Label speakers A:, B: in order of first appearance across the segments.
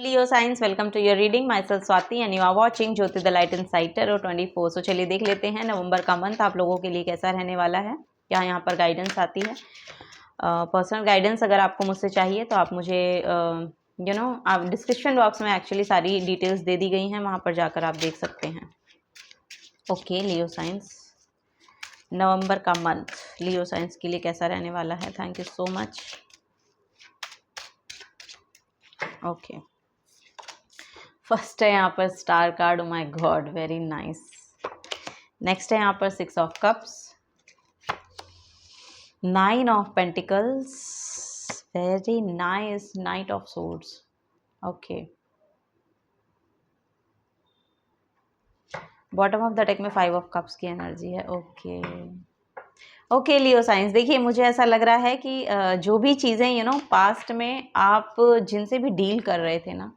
A: Leo Signs, welcome to your reading. Myself Swati and you are watching Jyoti the Light Inside Tarot 24. So चलिए देख लेते हैं नवंबर का month आप लोगों के लिए कैसा रहने वाला है, क्या यहाँ पर गाइडेंस आती है। पर्सनल गाइडेंस अगर आपको मुझसे चाहिए तो आप मुझे आप डिस्क्रिप्शन बॉक्स में एक्चुअली सारी डिटेल्स दे दी गई हैं, वहाँ पर जाकर आप देख सकते हैं। ओके लियो साइंस, नवंबर का मंथ लियो साइंस के लिए कैसा रहने वाला है। Thank you so much. Okay, first है यहाँ पर star card, oh my God very nice. Next है यहाँ पर 6 of cups, 9 of pentacles, very nice, night of swords. Okay, bottom of the deck में 5 ऑफ कप्स की एनर्जी है। Okay लियो science, देखिए मुझे ऐसा लग रहा है कि जो भी चीज़ें पास्ट में आप जिनसे भी डील कर रहे थे ना,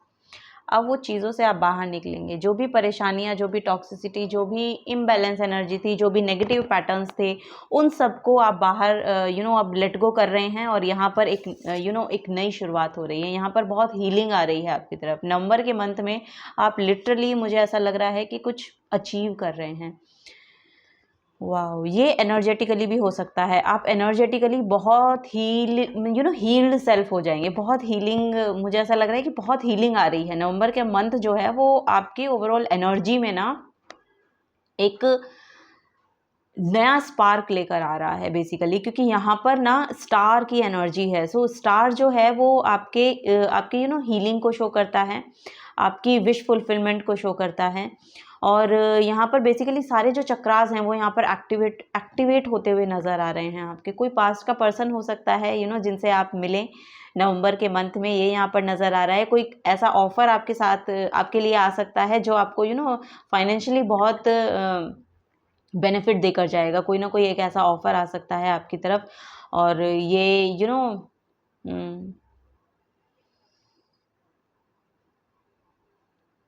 A: अब वो चीज़ों से आप बाहर निकलेंगे। जो भी परेशानियां, जो भी टॉक्सिसिटी, जो भी इम्बैलेंस एनर्जी थी, जो भी नेगेटिव पैटर्न्स थे, उन सबको आप बाहर अब लेट गो कर रहे हैं और यहाँ पर एक नई शुरुआत हो रही है। यहाँ पर बहुत हीलिंग आ रही है आपकी तरफ। नवंबर के मंथ में आप लिटरली, मुझे ऐसा लग रहा है कि कुछ अचीव कर रहे हैं। वाह, ये एनर्जेटिकली भी हो सकता है। आप एनर्जेटिकली बहुत हील्ड सेल्फ हो जाएंगे। बहुत हीलिंग, मुझे ऐसा लग रहा है कि बहुत हीलिंग आ रही है। नवंबर के मंथ जो है वो आपकी ओवरऑल एनर्जी में ना एक नया स्पार्क लेकर आ रहा है बेसिकली, क्योंकि यहाँ पर ना स्टार की एनर्जी है। सो स्टार जो है वो आपके हीलिंग को शो करता है, आपकी विश फुलफिलमेंट को शो करता है। और यहाँ पर बेसिकली सारे जो चक्रास हैं वो यहाँ पर एक्टिवेट होते हुए नज़र आ रहे हैं। आपके कोई पास्ट का पर्सन हो सकता है जिनसे आप मिलें नवंबर के मंथ में, ये यहाँ पर नज़र आ रहा है। कोई ऐसा ऑफ़र आपके साथ आपके लिए आ सकता है जो आपको फाइनेंशियली बहुत बेनिफिट देकर जाएगा। कोई ना कोई एक ऐसा ऑफ़र आ सकता है आपकी तरफ, और ये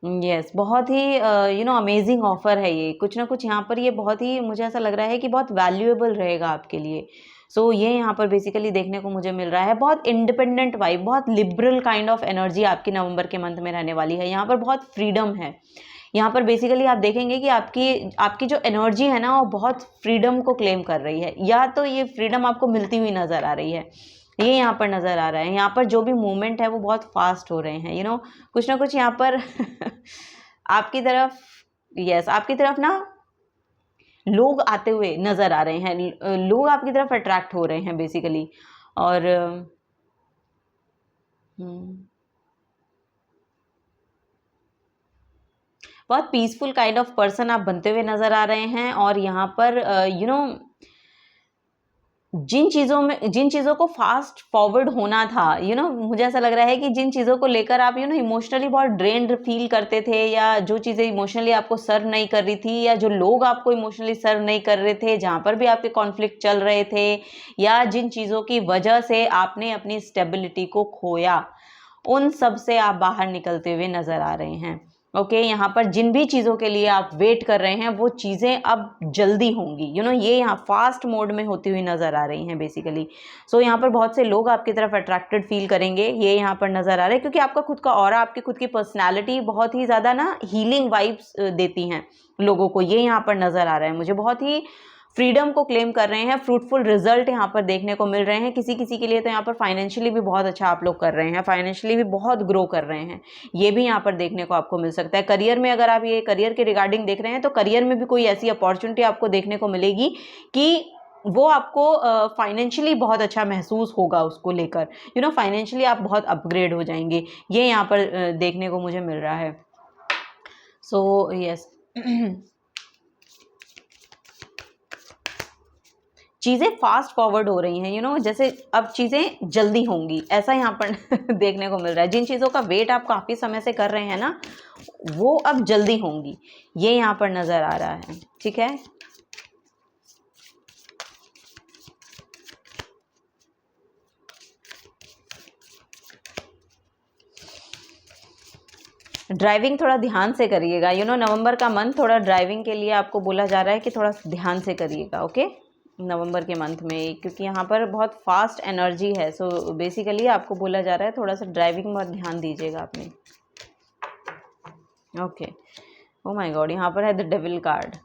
A: यस, बहुत ही अमेजिंग ऑफर है ये। कुछ ना कुछ यहाँ पर ये बहुत ही, मुझे ऐसा लग रहा है कि बहुत वैल्यूएबल रहेगा आपके लिए। सो ये यहाँ पर बेसिकली देखने को मुझे मिल रहा है। बहुत इंडिपेंडेंट वाइब, बहुत लिबरल काइंड ऑफ एनर्जी आपकी नवंबर के मंथ में रहने वाली है। यहाँ पर बहुत फ्रीडम है। यहाँ पर बेसिकली आप देखेंगे कि आपकी जो एनर्जी है ना, वो बहुत फ्रीडम को क्लेम कर रही है, या तो ये फ्रीडम आपको मिलती हुई नज़र आ रही है। ये यहाँ पर नज़र आ रहा है। यहाँ पर जो भी मूवमेंट है वो बहुत फास्ट हो रहे हैं। कुछ ना कुछ यहाँ पर आपकी तरफ, यस, आपकी तरफ ना लोग आते हुए नज़र आ रहे हैं। लोग आपकी तरफ अट्रैक्ट हो रहे हैं बेसिकली। और बहुत पीसफुल काइंड ऑफ पर्सन आप बनते हुए नज़र आ रहे हैं। और यहाँ पर जिन चीज़ों को फास्ट फॉरवर्ड होना था, मुझे ऐसा लग रहा है कि जिन चीज़ों को लेकर आप इमोशनली बहुत ड्रेन्ड फील करते थे, या जो चीज़ें इमोशनली आपको सर्व नहीं कर रही थी, या जो लोग आपको इमोशनली सर्व नहीं कर रहे थे, जहाँ पर भी आपके कॉन्फ्लिक्ट चल रहे थे, या जिन चीज़ों की वजह से आपने अपनी स्टेबिलिटी को खोया, उन सब से आप बाहर निकलते हुए नज़र आ रहे हैं। ओके, यहाँ पर जिन भी चीज़ों के लिए आप वेट कर रहे हैं वो चीज़ें अब जल्दी होंगी। ये यहाँ फास्ट मोड में होती हुई नज़र आ रही हैं बेसिकली। सो यहाँ पर बहुत से लोग आपकी तरफ अट्रैक्टेड फील करेंगे, ये यहाँ पर नज़र आ रहा है, क्योंकि आपका खुद का ऑरा, आपकी खुद की पर्सनैलिटी बहुत ही ज़्यादा ना हीलिंग वाइब्स देती हैं लोगों को। ये यहाँ पर नज़र आ रहा है मुझे। बहुत ही फ्रीडम को क्लेम कर रहे हैं। फ्रूटफुल रिजल्ट यहाँ पर देखने को मिल रहे हैं। किसी के लिए तो यहाँ पर फाइनेंशियली भी बहुत अच्छा आप लोग कर रहे हैं, फाइनेंशियली भी बहुत ग्रो कर रहे हैं, ये भी यहाँ पर देखने को आपको मिल सकता है। करियर में अगर आप ये करियर के रिगार्डिंग देख रहे हैं तो करियर में भी कोई ऐसी अपॉर्चुनिटी आपको देखने को मिलेगी कि वो आपको फाइनेंशियली बहुत अच्छा महसूस होगा उसको लेकर। फाइनेंशियली आप बहुत अपग्रेड हो जाएंगे, ये यहाँ पर देखने को मुझे मिल रहा है। सो यस, चीज़ें फास्ट फॉरवर्ड हो रही हैं, जैसे अब चीज़ें जल्दी होंगी, ऐसा यहाँ पर देखने को मिल रहा है। जिन चीज़ों का वेट आप काफ़ी समय से कर रहे हैं ना, वो अब जल्दी होंगी, ये यहाँ पर नज़र आ रहा है। ठीक है, ड्राइविंग थोड़ा ध्यान से करिएगा। नवंबर का मंथ थोड़ा ड्राइविंग के लिए आपको बोला जा रहा है कि थोड़ा ध्यान से करिएगा। ओके, नवंबर के मंथ में, क्योंकि यहाँ पर बहुत फास्ट एनर्जी है। सो बेसिकली आपको बोला जा रहा है थोड़ा सा ड्राइविंग में ध्यान दीजिएगा अपने। ओके, ओ माय गॉड, यहाँ पर है द डेविल कार्ड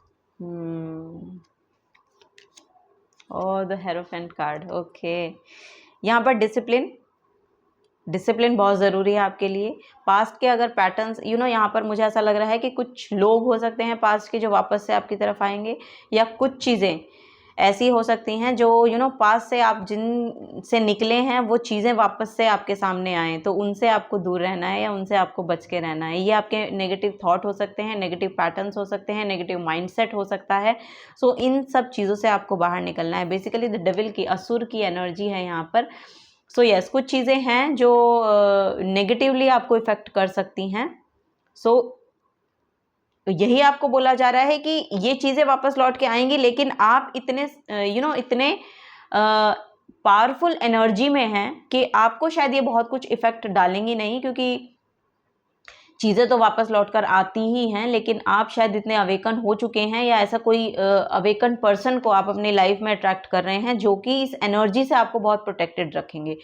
A: और द हेरोफेंट कार्ड। ओके, यहाँ पर डिसिप्लिन बहुत ज़रूरी है आपके लिए। पास्ट के अगर पैटर्न्स यहाँ पर मुझे ऐसा लग रहा है कि कुछ लोग हो सकते हैं पास्ट के जो वापस से आपकी तरफ आएंगे, या कुछ चीज़ें ऐसी हो सकती हैं जो पास्ट से आप जिन से निकले हैं वो चीज़ें वापस से आपके सामने आएँ, तो उनसे आपको दूर रहना है या उनसे आपको बच के रहना है। ये आपके नेगेटिव थॉट हो सकते हैं, नेगेटिव पैटर्न्स हो सकते हैं, नेगेटिव माइंडसेट हो सकता है। सो इन सब चीज़ों से आपको बाहर निकलना है। बेसिकली द डेविल की, असुर की एनर्जी है यहाँ पर। सो यस, कुछ चीज़ें हैं जो नेगेटिवली आपको इफ़ेक्ट कर सकती हैं। सो यही आपको बोला जा रहा है कि ये चीज़ें वापस लौट के आएंगी, लेकिन आप इतने इतने पावरफुल एनर्जी में हैं कि आपको शायद ये बहुत कुछ इफ़ेक्ट डालेंगी नहीं, क्योंकि चीज़ें तो वापस लौटकर आती ही हैं, लेकिन आप शायद इतने अवेकन हो चुके हैं, या ऐसा कोई अवेकन पर्सन को आप अपनी लाइफ में अट्रैक्ट कर रहे हैं जो कि इस एनर्जी से आपको बहुत प्रोटेक्टेड रखेंगे।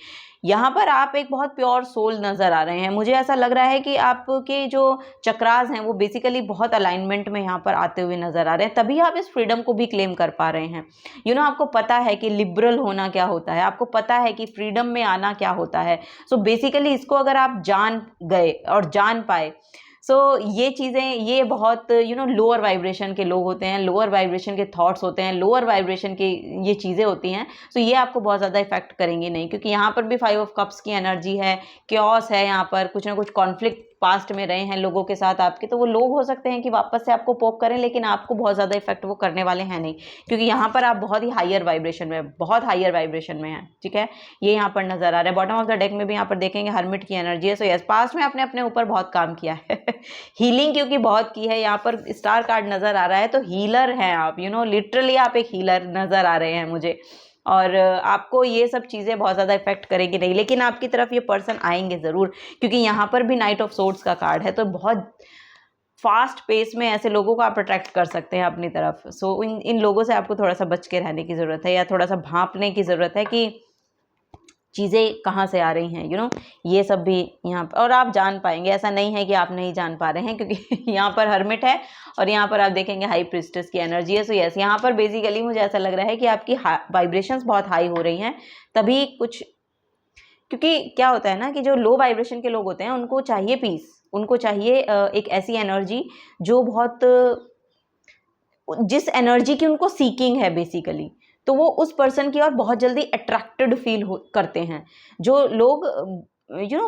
A: यहाँ पर आप एक बहुत प्योर सोल नज़र आ रहे हैं। मुझे ऐसा लग रहा है कि आपके जो चक्रास हैं वो बेसिकली बहुत अलाइनमेंट में यहाँ पर आते हुए नज़र आ रहे हैं, तभी आप इस फ्रीडम को भी क्लेम कर पा रहे हैं। आपको पता है कि लिबरल होना क्या होता है, आपको पता है कि फ्रीडम में आना क्या होता है। सो बेसिकली इसको अगर आप जान गए और जान पाए, ये चीज़ें, ये बहुत लोअर वाइब्रेशन के लोग होते हैं, लोअर वाइब्रेशन के थॉट्स होते हैं, लोअर वाइब्रेशन की ये चीज़ें होती हैं। ये आपको बहुत ज़्यादा इफेक्ट करेंगी नहीं, क्योंकि यहाँ पर भी 5 ऑफ कप्स की एनर्जी है, क्योस है, यहाँ पर कुछ ना कुछ कॉन्फ्लिक्ट पास्ट में रहे हैं लोगों के साथ आपके, तो वो लोग हो सकते हैं कि वापस से आपको पोक करें, लेकिन आपको बहुत ज़्यादा इफेक्ट वो करने वाले हैं नहीं, क्योंकि यहाँ पर आप बहुत ही हायर वाइब्रेशन में, बहुत हायर वाइब्रेशन में हैं। ठीक है, ये यहाँ पर नजर आ रहा है। बॉटम ऑफ द डेक में भी यहाँ पर देखेंगे हर्मिट की एनर्जी है। सो यस, पास्ट में आपने अपने ऊपर बहुत काम किया है हीलिंग क्योंकि बहुत की है। यहाँ पर स्टार कार्ड नजर आ रहा है, तो हीलर हैं आप, लिटरली आप एक हीलर नजर आ रहे हैं मुझे, और आपको ये सब चीज़ें बहुत ज़्यादा इफेक्ट करेंगी नहीं, लेकिन आपकी तरफ ये पर्सन आएंगे ज़रूर, क्योंकि यहाँ पर भी नाइट ऑफ सोर्ड्स का कार्ड है, तो बहुत फास्ट पेस में ऐसे लोगों को आप अट्रैक्ट कर सकते हैं अपनी तरफ। इन लोगों से आपको थोड़ा सा बच के रहने की ज़रूरत है, या थोड़ा सा भांपने की ज़रूरत है कि चीज़ें कहाँ से आ रही हैं, ये सब भी यहाँ पर, और आप जान पाएंगे। ऐसा नहीं है कि आप नहीं जान पा रहे हैं, क्योंकि यहाँ पर हर्मिट है और यहाँ पर आप देखेंगे हाई प्रिस्टेस की एनर्जी है। यस, यहाँ पर बेसिकली मुझे ऐसा लग रहा है कि आपकी वाइब्रेशंस बहुत हाई हो रही हैं, तभी कुछ, क्योंकि क्या होता है ना कि जो लो वाइब्रेशन के लोग होते हैं उनको चाहिए पीस, उनको चाहिए एक ऐसी एनर्जी जो बहुत, जिस एनर्जी की उनको सीकिंग है बेसिकली, तो वो उस पर्सन की ओर बहुत जल्दी अट्रैक्टेड फील करते हैं। जो लोग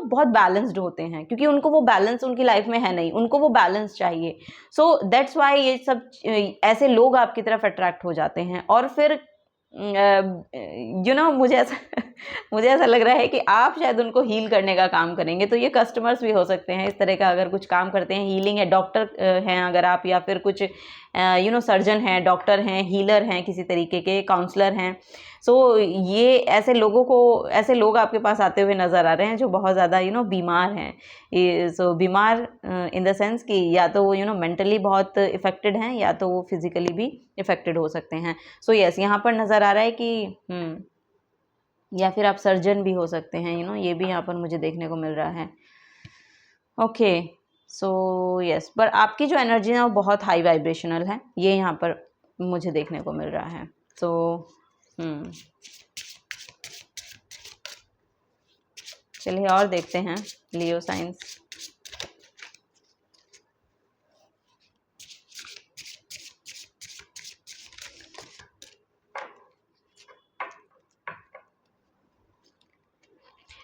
A: बहुत बैलेंस्ड होते हैं, क्योंकि उनको वो बैलेंस उनकी लाइफ में है नहीं, उनको वो बैलेंस चाहिए। सो दैट्स वाई ये सब ऐसे लोग आपकी तरफ अट्रैक्ट हो जाते हैं। और फिर मुझे ऐसा लग रहा है कि आप शायद उनको हील करने का काम करेंगे, तो ये कस्टमर्स भी हो सकते हैं इस तरह का, अगर कुछ काम करते हैं, हीलिंग है, डॉक्टर हैं अगर आप, या फिर कुछ सर्जन हैं, डॉक्टर हैं, हीलर हैं, किसी तरीके के काउंसलर हैं। ये ऐसे लोग आपके पास आते हुए नज़र आ रहे हैं जो बहुत ज़्यादा बीमार हैं। बीमार इन द सेंस कि या तो वो मेंटली बहुत इफेक्टेड हैं, या तो वो फिजिकली भी इफेक्टेड हो सकते हैं। यस, यहाँ पर नज़र आ रहा है कि या फिर आप सर्जन भी हो सकते हैं, ये भी यहाँ पर मुझे देखने को मिल रहा है। ओके, यस, पर आपकी जो एनर्जी है वो बहुत हाई वाइब्रेशनल है, ये यहाँ पर मुझे देखने को मिल रहा है। चलिए और देखते हैं लियो साइंस।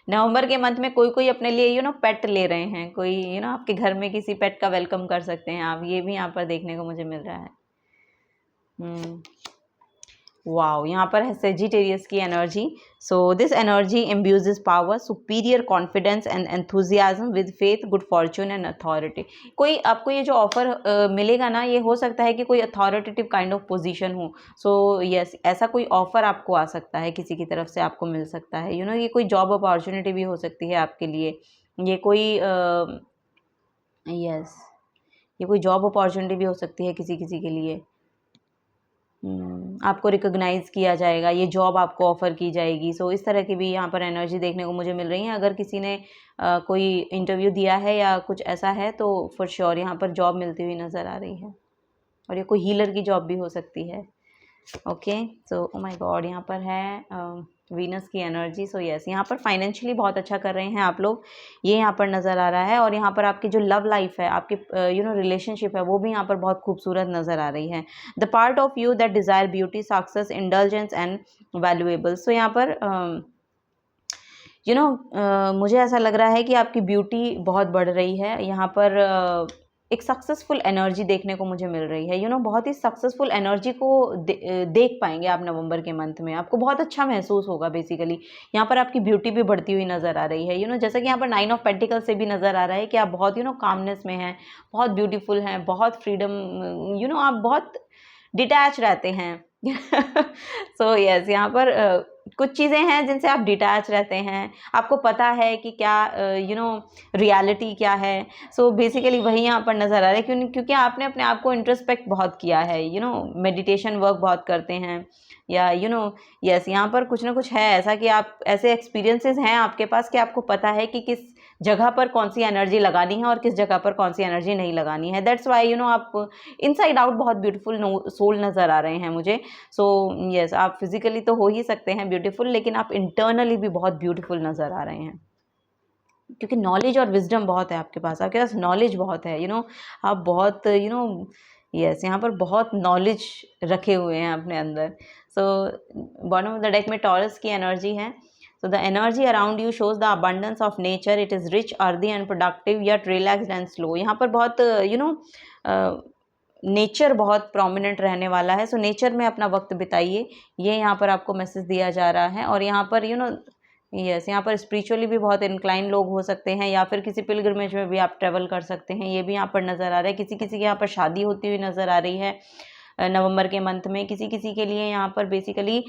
A: नवंबर के मंथ में कोई अपने लिए पेट ले रहे हैं, कोई आपके घर में किसी पेट का वेलकम कर सकते हैं आप, ये भी यहाँ पर देखने को मुझे मिल रहा है। वाओ, यहाँ पर है सेजिटेरियस की energy. This energy imbues power, superior confidence and enthusiasm with faith, good fortune and authority. कोई आपको ये जो ऑफर मिलेगा ना, ये हो सकता है कि कोई अथॉरिटेटिव काइंड ऑफ पोजीशन हो। यस, ऐसा कोई ऑफर आपको आ सकता है, किसी की तरफ से आपको मिल सकता है। ये कोई जॉब अपॉर्चुनिटी भी हो सकती है आपके लिए, ये कोई यस, ये कोई जॉब अपॉर्चुनिटी भी हो सकती है किसी के लिए। आपको रिकॉग्नाइज़ किया जाएगा, ये जॉब आपको ऑफ़र की जाएगी। सो इस तरह की भी यहाँ पर एनर्जी देखने को मुझे मिल रही है। अगर किसी ने कोई इंटरव्यू दिया है या कुछ ऐसा है तो फॉर श्योर यहाँ पर जॉब मिलती हुई नज़र आ रही है, और ये कोई हीलर की जॉब भी हो सकती है। Okay, so oh my God, यहाँ पर है वीनस की एनर्जी। सो यस, यहाँ पर फाइनेंशियली बहुत अच्छा कर रहे हैं आप लोग, ये यहाँ पर नज़र आ रहा है। और यहाँ पर आपकी जो लव लाइफ है, आपकी रिलेशनशिप है, वो भी यहाँ पर बहुत खूबसूरत नज़र आ रही है। The part of you that desire beauty, success, indulgence and valuable. So यहाँ पर मुझे ऐसा लग रहा है कि आपकी ब्यूटी बहुत बढ़ रही है। यहाँ पर एक सक्सेसफुल एनर्जी देखने को मुझे मिल रही है। बहुत ही सक्सेसफुल एनर्जी को देख पाएंगे आप नवंबर के मंथ में। आपको बहुत अच्छा महसूस होगा बेसिकली। यहाँ पर आपकी ब्यूटी भी बढ़ती हुई नज़र आ रही है। जैसा कि यहाँ पर 9 ऑफ पेंटिकल से भी नज़र आ रहा है कि आप बहुत कामनेस में हैं, बहुत ब्यूटीफुल हैं, बहुत फ्रीडम, आप बहुत डिटैच रहते हैं। सो यस, यहाँ पर कुछ चीज़ें हैं जिनसे आप डिटैच रहते हैं, आपको पता है कि क्या रियलिटी क्या है। सो बेसिकली वही यहाँ पर नज़र आ रहा है, क्योंकि आपने अपने आप को इंट्रोस्पेक्ट बहुत किया है। मेडिटेशन वर्क बहुत करते हैं, या यस, यहाँ पर कुछ ना कुछ है ऐसा कि आप ऐसे एक्सपीरियंसेस हैं आपके पास कि आपको पता है कि किस जगह पर कौन सी एनर्जी लगानी है और किस जगह पर कौन सी एनर्जी नहीं लगानी है। दैट्स वाई आप इनसाइड आउट बहुत ब्यूटीफुल सोल नज़र आ रहे हैं मुझे। सो यस, आप फिजिकली तो हो ही सकते हैं ब्यूटीफुल, लेकिन आप इंटरनली भी बहुत ब्यूटीफुल नज़र आ रहे हैं, क्योंकि नॉलेज और विजडम बहुत है आपके पास नॉलेज बहुत है। आप बहुत यस, यहाँ पर बहुत नॉलेज रखे हुए हैं अपने अंदर। So bottom of the deck में टॉरस की एनर्जी है। So the energy around you shows the abundance of nature. It is rich, earthy and productive, yet relaxed and slow. यहाँ पर बहुत नेचर बहुत प्रोमिनेंट रहने वाला है। सो नेचर में अपना वक्त बिताइए, ये यहाँ पर आपको मैसेज दिया जा रहा है। और यहाँ पर यस, यहाँ पर स्पिरिचुअली भी बहुत इंक्लाइन लोग हो सकते हैं, या फिर किसी पिलग्रिमेज में भी आप ट्रेवल कर सकते हैं, ये भी यहाँ पर नज़र आ रहा है। किसी किसी के यहाँ पर शादी होती हुई नज़र आ रही है नवंबर के मंथ में। किसी किसी के लिए यहाँ पर बेसिकली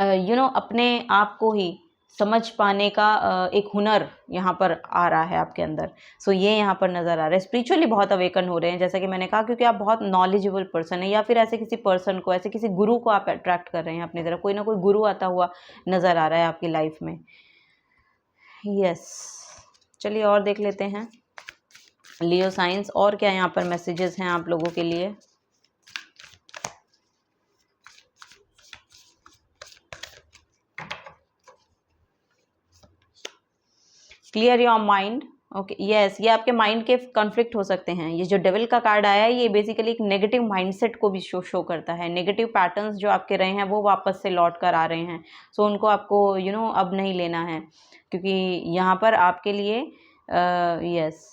A: अपने आप को ही समझ पाने का एक हुनर यहाँ पर आ रहा है आपके अंदर। सो ये यहाँ पर नज़र आ रहा है। स्पिरिचुअली बहुत अवेकन हो रहे हैं, जैसा कि मैंने कहा, क्योंकि आप बहुत नॉलेजेबल पर्सन है, या फिर ऐसे किसी पर्सन को, ऐसे किसी गुरु को आप अट्रैक्ट कर रहे हैं अपनी तरफ। कोई ना कोई गुरु आता हुआ नज़र आ रहा है आपकी लाइफ में। यस, चलिए और देख लेते हैं लियो साइंस, और क्या यहाँ पर मैसेजेस हैं आप लोगों के लिए। Clear your mind. Okay, yes, ये आपके माइंड के कॉन्फ्लिक्ट हो सकते हैं। ये जो डेविल का कार्ड आया है, ये बेसिकली एक नेगेटिव माइंडसेट को भी शो करता है। नेगेटिव पैटर्न्स जो आपके रहे हैं वो वापस से लौट कर आ रहे हैं। सो उनको आपको अब नहीं लेना है, क्योंकि यहाँ पर आपके लिए यस,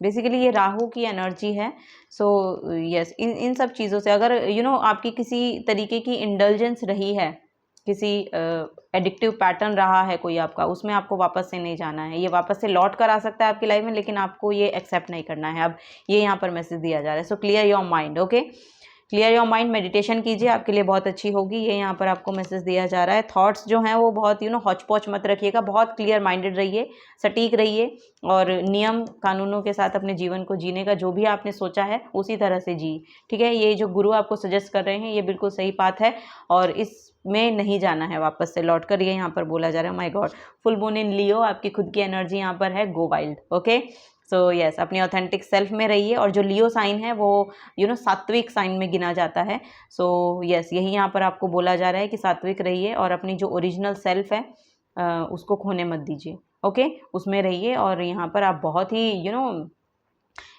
A: बेसिकली ये राहु की एनर्जी है। सो यस, इन सब चीज़ों से अगर आपकी किसी तरीके की इंडल्जेंस रही है, किसी एडिक्टिव पैटर्न रहा है कोई आपका, उसमें आपको वापस से नहीं जाना है। ये वापस से लौट कर आ सकता है आपकी लाइफ में, लेकिन आपको ये एक्सेप्ट नहीं करना है। अब ये यहाँ पर मैसेज दिया जा रहा है। So clear your mind. Okay, clear your mind, meditation कीजिए, आपके लिए बहुत अच्छी होगी। ये यहाँ पर आपको मैसेज दिया जा रहा है। थॉट्स जो हैं वो बहुत हौच पौच मत रखिएगा, बहुत क्लियर माइंडेड रहिए, सटीक रहिए, और नियम कानूनों के साथ अपने जीवन को जीने का जो भी आपने सोचा है उसी तरह से जी। ठीक है, ये जो गुरु आपको सजेस्ट कर रहे हैं ये बिल्कुल सही बात है, और इसमें नहीं जाना है वापस से लौट कर। ये यहाँ पर बोला जा रहा है। My God, full moon in Leo, आपकी खुद की एनर्जी यहाँ पर है। Go wild. Okay, so yes, अपनी ऑथेंटिक सेल्फ में रहिए। और जो लियो साइन है वो सात्विक साइन में गिना जाता है। सो यस, यही यहाँ पर आपको बोला जा रहा है कि सात्विक रहिए, और अपनी जो ओरिजिनल सेल्फ है उसको खोने मत दीजिए। ओके, उसमें रहिए। और यहाँ पर आप बहुत ही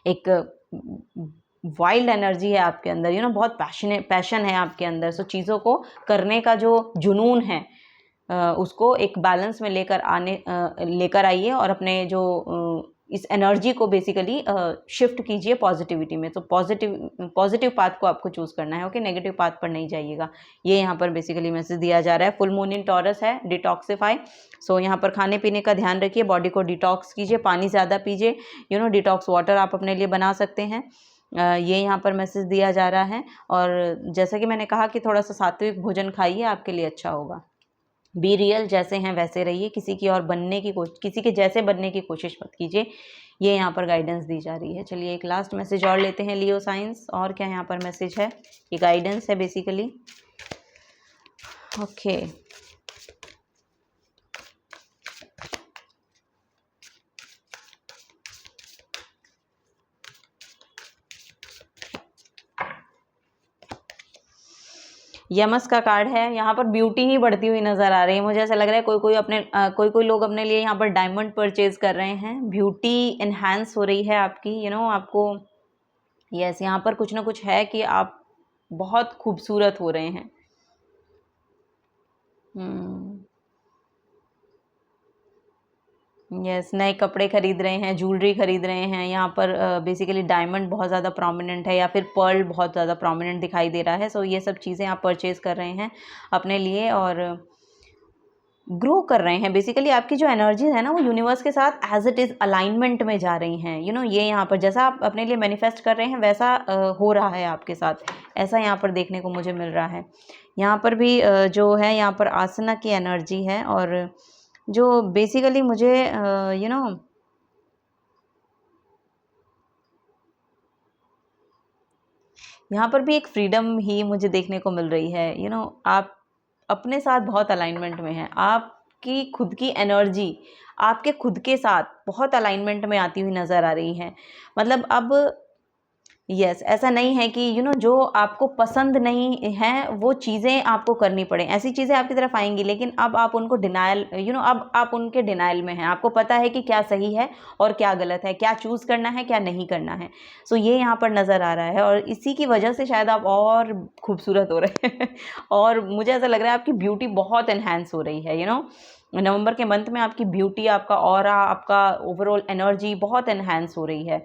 A: एक वाइल्ड एनर्जी है आपके अंदर, बहुत पैशन है आपके अंदर। सो चीज़ों को करने का जो जुनून है उसको एक बैलेंस में लेकर आइए, और अपने जो इस एनर्जी को बेसिकली शिफ्ट कीजिए पॉजिटिविटी में। तो पॉजिटिव पाथ को आपको चूज़ करना है। ओके, नेगेटिव पाथ पर नहीं जाइएगा। ये यहाँ पर बेसिकली मैसेज दिया जा रहा है। फुल मून इन टॉरस है, डिटॉक्सिफाई। सो यहाँ पर खाने पीने का ध्यान रखिए, बॉडी को डिटॉक्स कीजिए, पानी ज़्यादा पीजिए, डिटॉक्स वाटर आप अपने लिए बना सकते हैं। ये यहाँ पर मैसेज दिया जा रहा है। और जैसा कि मैंने कहा कि थोड़ा सा सात्विक भोजन खाइए, आपके लिए अच्छा होगा। बी रियल, जैसे हैं वैसे रहिए, किसी की और बनने की किसी के जैसे बनने की कोशिश मत कीजिए, ये यहाँ पर गाइडेंस दी जा रही है। चलिए एक लास्ट मैसेज और लेते हैं लियो साइंस, और क्या यहाँ पर मैसेज है, ये गाइडेंस है बेसिकली। ओके, यमस का कार्ड है, यहाँ पर ब्यूटी ही बढ़ती हुई नज़र आ रही है। मुझे ऐसा लग रहा है कोई लोग अपने लिए यहाँ पर डायमंड परचेज कर रहे हैं, ब्यूटी इन्हांस हो रही है आपकी, आपको यस यहाँ पर कुछ ना कुछ है कि आप बहुत खूबसूरत हो रहे हैं। यस, नए कपड़े खरीद रहे हैं, ज्वेलरी खरीद रहे हैं, यहाँ पर बेसिकली डायमंड बहुत ज़्यादा प्रोमिनेंट है, या फिर पर्ल बहुत ज़्यादा प्रोमिनेंट दिखाई दे रहा है। सो ये सब चीज़ें आप परचेज़ कर रहे हैं अपने लिए, और ग्रो कर रहे हैं। बेसिकली आपकी जो एनर्जीज है ना, वो यूनिवर्स के साथ एज इट इज़ अलाइनमेंट में जा रही हैं। ये यहाँ पर जैसा आप अपने लिए मैनिफेस्ट कर रहे हैं, वैसा हो रहा है आपके साथ, ऐसा यहाँ पर देखने को मुझे मिल रहा है। यहाँ पर भी जो है, यहाँ पर आसना की एनर्जी है, और जो बेसिकली मुझे यहाँ पर भी एक फ्रीडम ही मुझे देखने को मिल रही है। आप अपने साथ बहुत अलाइनमेंट में हैं, आपकी खुद की एनर्जी आपके खुद के साथ बहुत अलाइनमेंट में आती हुई नज़र आ रही है। मतलब अब यस, ऐसा नहीं है कि जो आपको पसंद नहीं है वो चीज़ें आपको करनी पड़े, ऐसी चीज़ें आपकी तरफ आएंगी, लेकिन अब आप उनको डिनायल अब आप उनके डिनायल में हैं। आपको पता है कि क्या सही है और क्या गलत है, क्या चूज़ करना है, क्या नहीं करना है। सो ये यहाँ पर नज़र आ रहा है, और इसी की वजह से शायद आप और खूबसूरत हो रहे हैं और मुझे ऐसा लग रहा है आपकी ब्यूटी बहुत इन्हेंस हो रही है। नवंबर के मंथ में आपकी ब्यूटी, आपका ऑरा, आपका ओवरऑल एनर्जी बहुत इन्हेंस हो रही है।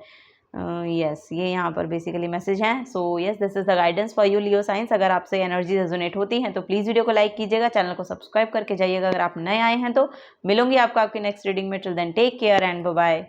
A: यस, ये यहाँ पर बेसिकली मैसेज हैं। So yes, this is the guidance for you Leo science. अगर आपसे एनर्जी रेजोनेट होती हैं तो प्लीज़ वीडियो को लाइक कीजिएगा, चैनल को सब्सक्राइब करके जाइएगा अगर आप नए आए हैं तो। मिलूंगी आपको आपकी नेक्स्ट रीडिंग में। Till then take care and bye bye.